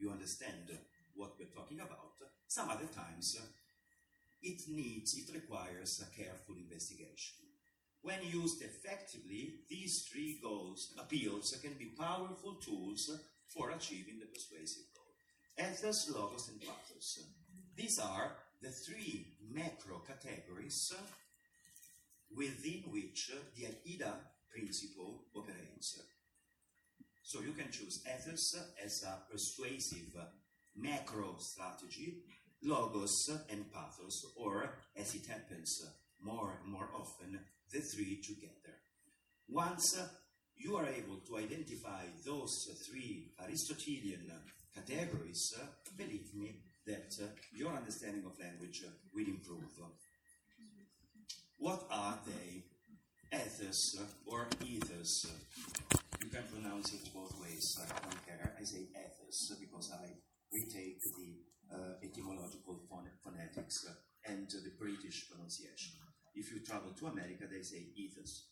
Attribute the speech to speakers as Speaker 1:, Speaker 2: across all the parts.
Speaker 1: you understand what we're talking about. Some other times, it requires a careful investigation. When used effectively, these three appeals can be powerful tools for achieving the persuasive goal. Ethos, logos, and pathos. These are the three macro categories within which the AIDA principle operates. So you can choose ethos as a persuasive macro strategy, logos and pathos, or, as it happens more and more often, the three together. Once you are able to identify those three Aristotelian categories, believe me that your understanding of language will improve. What are they? Ethos or ethos. You can pronounce it both ways, I don't care. I say ethos because I retake the etymological phonetics and the British pronunciation. If you travel to America, they say ethos.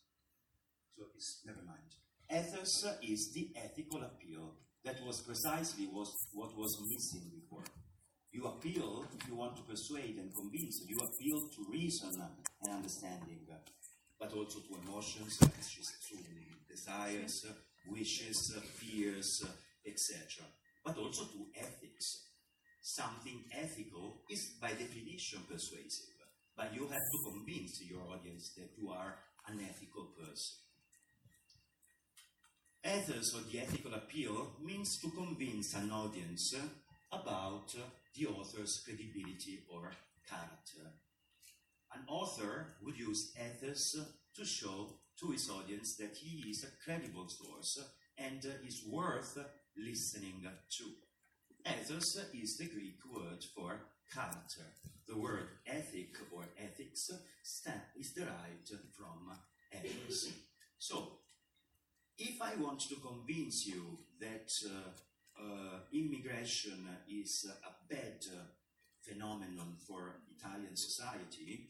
Speaker 1: So it's never mind. Ethos is the ethical appeal. That was precisely what was missing before. You appeal, if you want to persuade and convince, you appeal to reason and understanding, but also to emotions, to desires, wishes, fears, etc. But also to ethics. Something ethical is by definition persuasive, but you have to convince your audience that you are an ethical person. Ethos, or the ethical appeal, means to convince an audience about the author's credibility or character. An author would use ethos to show to his audience that he is a credible source and is worth listening to. Ethos is the Greek word for character. The word ethic or ethics is derived from ethos. So, if I want to convince you that immigration is a bad phenomenon for Italian society,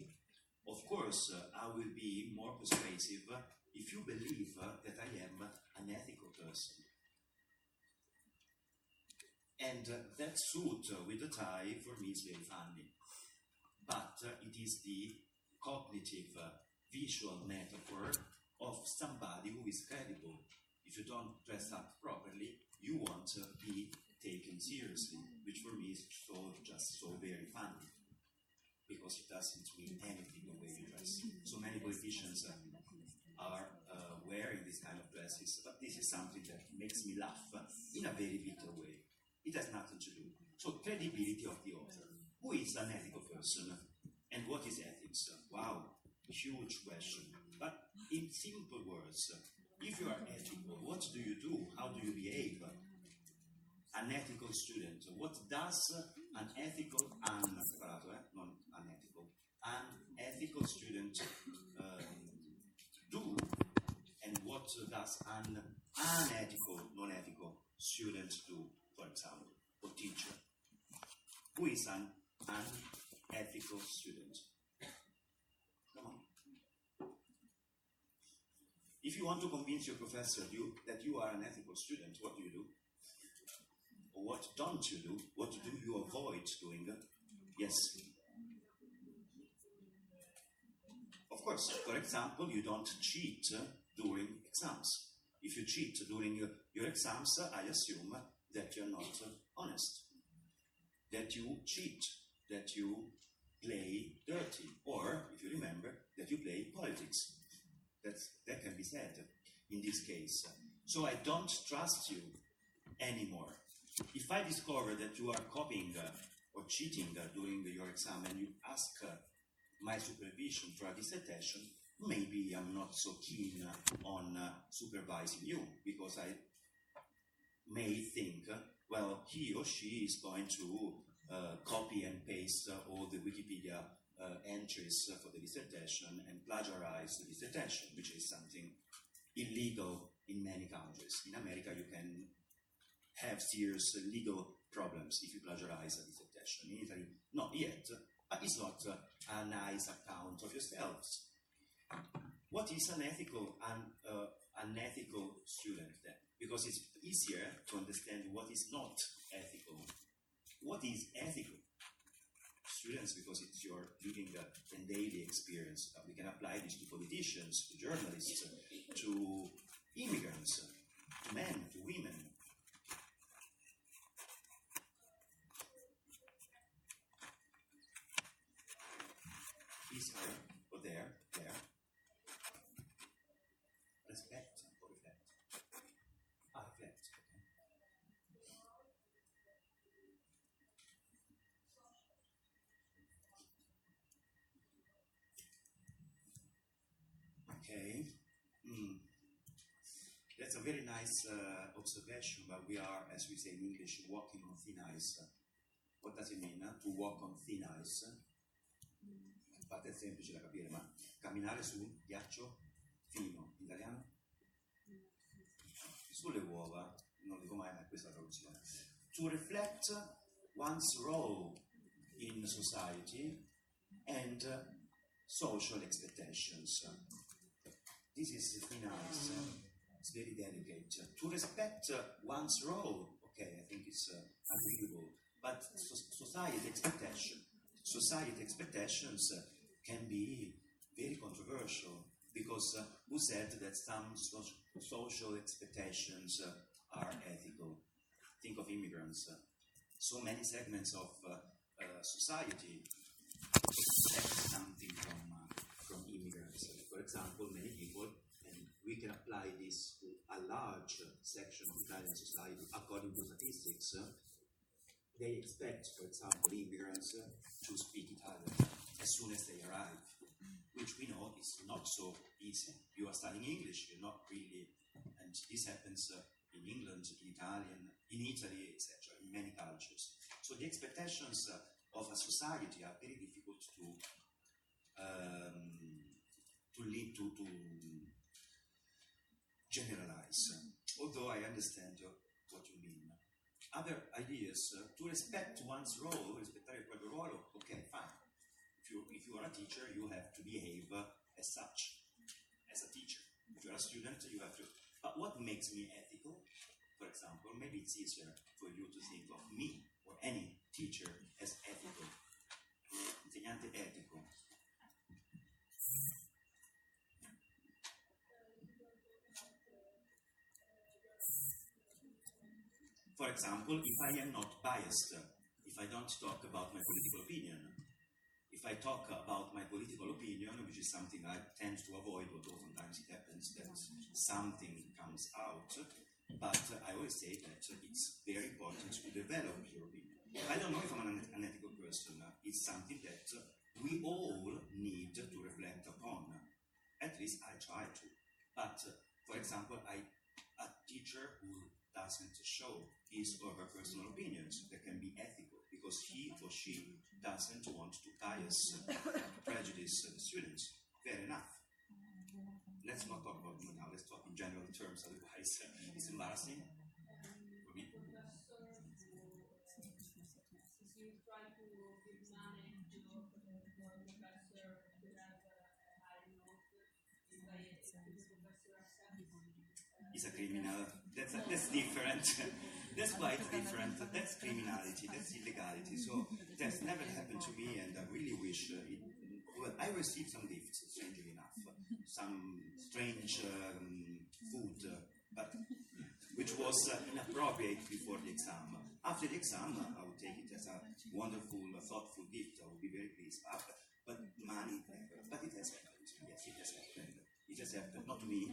Speaker 1: of course I will be more persuasive if you believe that I am an ethical person. And that suit with the tie for me is very funny. But it is the cognitive visual metaphor of somebody who is credible. If you don't dress up properly, you won't be taken seriously, which for me is just so very funny, because it doesn't mean anything the way you dress. So many politicians are wearing this kind of dresses, but this is something that makes me laugh in a very bitter way. It has nothing to do. So credibility of the author. Who is an ethical person? And what is ethics? Wow, huge question. But in simple words, if you are ethical, what do you do? How do you behave? An ethical student. What does an ethical student do? And what does an unethical, non-ethical student do, for example, or teacher? Who is an unethical student? Come on. If you want to convince your professor that you are an ethical student, what do you do? Or what don't you do? What do you avoid doing? Yes. Of course, for example, you don't cheat during exams. If you cheat during your exams, I assume that you're not honest, that you cheat, that you play dirty, or, if you remember, that you play politics. That can be said in this case. So I don't trust you anymore. If I discover that you are copying or cheating during your exam and you ask my supervision for a dissertation, maybe I'm not so keen on supervising you, because I may think, well, he or she is going to copy and paste all the Wikipedia entries for the dissertation and plagiarize the dissertation, which is something illegal in many countries. In America, you can have serious legal problems if you plagiarize a dissertation. In Italy, not yet, but it's not a nice account of yourselves. What is an ethical student then? because it's easier to understand what is not ethical. What is ethical? Students, because it's your living and daily experience. We can apply this to politicians, to journalists, to immigrants, to men, to women. Is her, or there. Respect or reflect? Reflect, okay. That's a very nice observation, but we are, as we say in English, walking on thin ice. What does it mean? To walk on thin ice? Infatti è semplice da capire, ma camminare su ghiaccio fino, in italiano? Sulle uova, non dico mai, ma è questa la traduzione. To reflect one's role in society and social expectations. This is thin ice. It's very delicate. To respect one's role, okay, I think it's agreeable, but society expectations can be very controversial, because who said that some social expectations are ethical? Think of immigrants. So many segments of society expect something from immigrants. For example, many people, and we can apply this to a large section of Italian society, according to statistics, they expect, for example, immigrants to speak Italian as soon as they arrive, which we know is not so easy. You are studying English, you're not really, and this happens in England, in Italy, etc., in many cultures. So the expectations of a society are very difficult to generalize, although I understand what you mean. Other ideas, to respect one's role, rispettare il proprio ruolo, okay, fine. If you are a teacher, you have to behave as such, as a teacher. If you are a student, you have to. But what makes me ethical? For example, maybe it's easier for you to think of me or any teacher as ethical. Insegnante etico. For example, if I am not biased, if I don't talk about my political opinion, if I talk about my political opinion, which is something I tend to avoid, although sometimes it happens that something comes out, but I always say that it's very important to develop your opinion. I don't know if I'm an ethical person. It's something that we all need to reflect upon. At least I try to. But, for example, a teacher who doesn't show his or her personal opinions that can be ethical, because he or she doesn't want to bias, prejudice the students. Fair enough. Let's not talk about me now, let's talk in general terms, otherwise it's embarrassing for me. Is a criminal. That's different. That's quite different. That's criminality. That's illegality. So that's never happened to me, and I really wish it. Well, I received some gifts, strangely enough, some strange food, but which was inappropriate before the exam. After the exam, I would take it as a wonderful, thoughtful gift. I would be very pleased. But money, but it has happened. Yes, it has happened. It has happened. Not to me.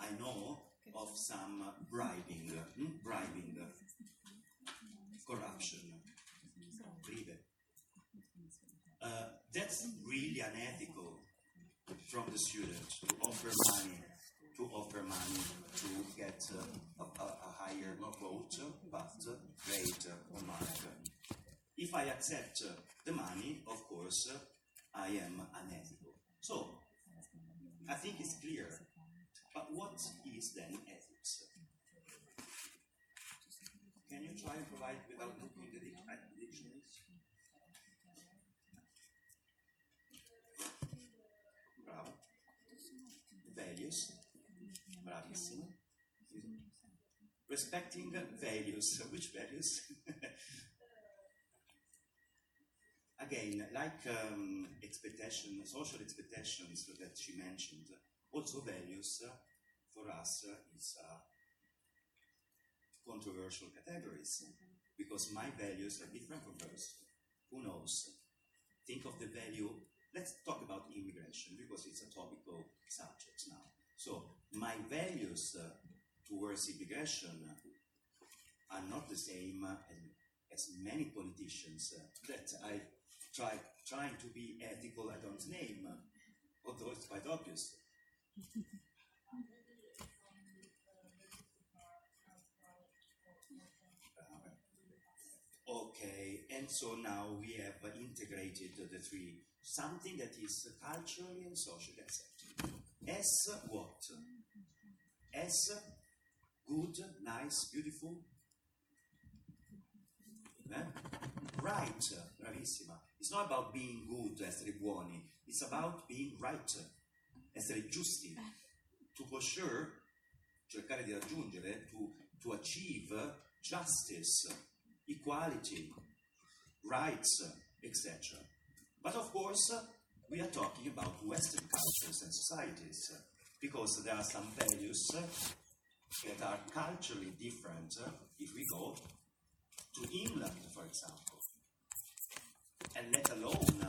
Speaker 1: I know of some bribing, corruption, that's really unethical from the student to offer money to get a higher, not vote, but grade or mark. If I accept the money, of course, I am unethical. So, I think it's clear. But what is then ethics? Can you try and provide without looking at the dictionaries? Bravo. Values. Bravissimo. respecting values. Which values? Again, like social expectations that she mentioned, also values for us is controversial categories, because my values are different from hers. Who knows? Think of the value. Let's talk about immigration, because it's a topical subject now. So my values towards immigration are not the same as many politicians that I trying to be ethical, I don't name, although it's quite obvious. Okay, and so now we have integrated the three, something that is culturally and socially accepted. As what? As good, nice, beautiful? Right, bravissima. It's not about being good, essere buoni. It's about being right, essere giusti. To for sure, cercare di raggiungere, to achieve justice, equality, rights, etc. But of course, we are talking about Western cultures and societies, because there are some values that are culturally different if we go to England, for example, and let alone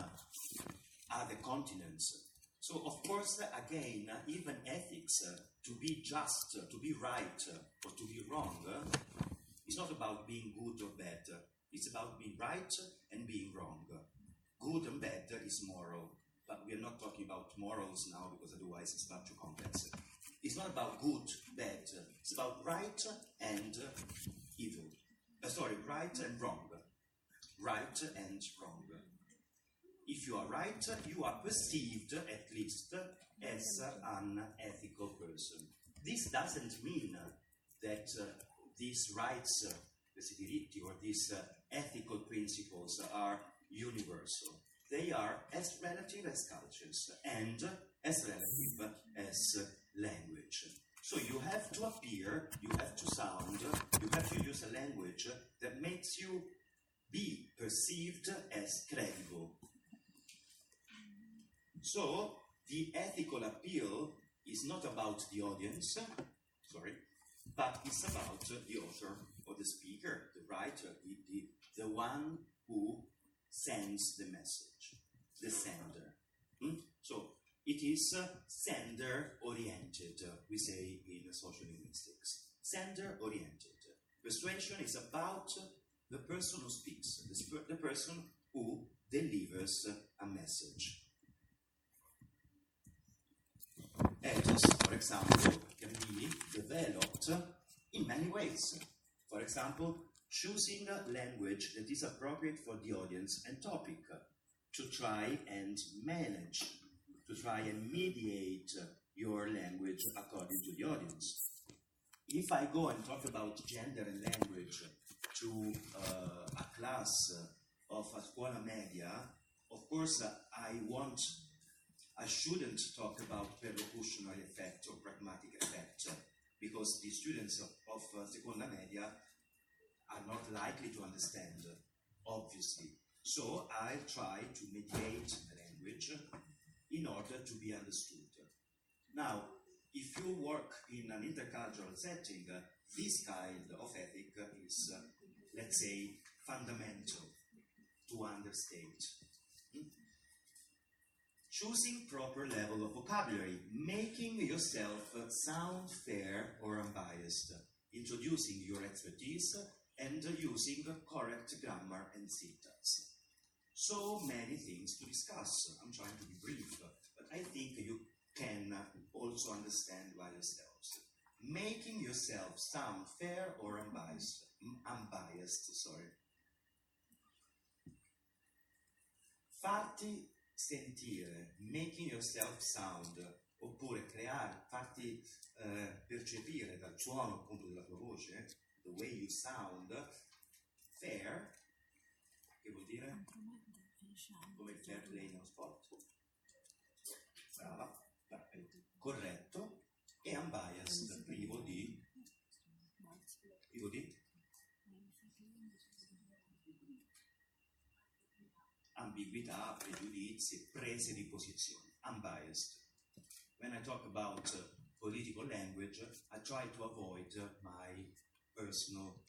Speaker 1: other continents. So, of course, again, even ethics, to be just, to be right, or to be wrong, it's not about being good or bad. It's about being right and being wrong. Good and bad is moral, but we are not talking about morals now, because otherwise it's far too complex. It's not about good, bad. It's about right and evil. Right and wrong. Right and wrong. If you are right, you are perceived, at least, as an ethical person. This doesn't mean that these rights, questi diritti, or these ethical principles are universal. They are as relative as cultures and as relative as language. So you have to appear, you have to sound, you have to use a language that makes you be perceived as credible. So the ethical appeal is not about the audience, but it's about the author or the speaker, the writer, the one who sends the message, the sender. So it is sender-oriented, we say in social linguistics. Sender-oriented. Persuasion is about the person who speaks, the person who delivers a message. Ethics, for example, can be developed in many ways. For example, choosing language that is appropriate for the audience and topic, to try and manage, to try and mediate your language according to the audience. If I go and talk about gender and language to a class of a scuola media, of course I shouldn't talk about perlocutionary effect or pragmatic effect, because the students of seconda media are not likely to understand, obviously. So I try to mediate the language in order to be understood. Now, if you work in an intercultural setting, this kind of ethic is, let's say, fundamental to understate. Choosing proper level of vocabulary, making yourself sound fair or unbiased, introducing your expertise, and using correct grammar and syntax. So many things to discuss. I'm trying to be brief, but I think you can also understand by yourselves. Making yourself sound fair or unbiased. Farti sentire, making yourself sound, oppure farti percepire dal suono appunto della tua voce, the way you sound, fair, che vuol dire? Come il fair play nello sport. Brava, corretto, e unbiased, privo di ambiguità, pregiudizi, prese di posizione. Unbiased. When I talk about political language, I try to avoid my personal